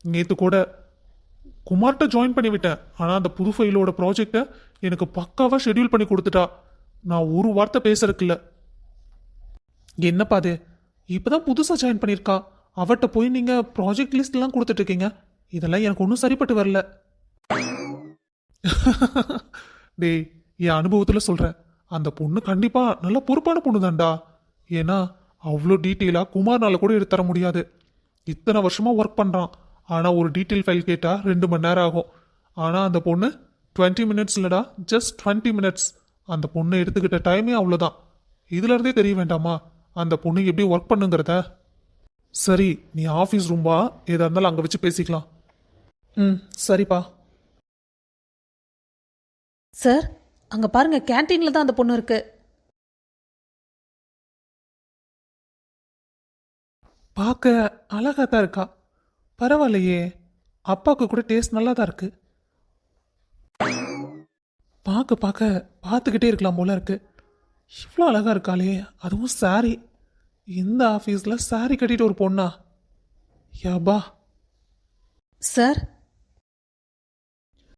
நேற்று கூட குமார்கிட்ட ஜாயின் பண்ணி விட்டேன். ஆனால் அந்த புது ஃபைலோட ப்ராஜெக்டை எனக்கு பக்காவாக ஷெட்யூல் பண்ணி கொடுத்துட்டா. நான் ஒரு வார்த்தை பேசுறதுக்கு என்னப்பா அது? இப்போதான் புதுசாக ஜாயின் பண்ணியிருக்கா. அவட்ட போய் நீங்கள் ப்ராஜெக்ட் லிஸ்ட்லாம் கொடுத்துட்டு இருக்கீங்க. இதெல்லாம் எனக்கு ஒன்றும் சரிப்பட்டு வரல. டேய், என் அனுபவத்தில் சொல்கிறேன், அந்த பொண்ணு கண்டிப்பாக நல்ல பொறுப்பான பொண்ணு தான்டா. ஏன்னா அவ்வளோ டீட்டெயிலாக குமார்னால கூட எடுத்து தர முடியாது. இத்தனை வருஷமாக ஒர்க் பண்ணுறான். ஆனால் ஒரு டீட்டெயில் ஃபைல் கேட்டால் 2 மணி நேரம் ஆகும். ஆனால் அந்த பொண்ணு 20 மினிட்ஸ் இல்லைடா, ஜஸ்ட் 20 மினிட்ஸ். அந்த பொண்ணு எடுத்துக்கிட்ட டைமே அவ்வளோதான். இதுலேருந்தே தெரிய வேண்டாமா அந்த பொண்ணு எப்படி ஒர்க் பண்ணுங்கிறத? சரி, நீ ஆஃபீஸ் ரூம்பா, எதா இருந்தாலும் அங்கே வச்சு பேசிக்கலாம். ம், சரிப்பா. சார், அங்கே பாருங்க, கேன்டீனில் தான் அந்த பொண்ணு இருக்கு. பார்க்க அழகாக தான் இருக்கா. பரவாயில்லையே, அப்பாவுக்கு கூட டேஸ்ட் நல்லா தான் இருக்கு. பார்க்க பார்க்க பார்த்துக்கிட்டே இருக்கலாம் போல இருக்கு. இவ்வளோ அழகா இருக்காளே, அதுவும் சாரி. இந்த ஆஃபீஸில் சாரி கட்டிட்டு ஒரு பொண்ணா? யாபா. சார்,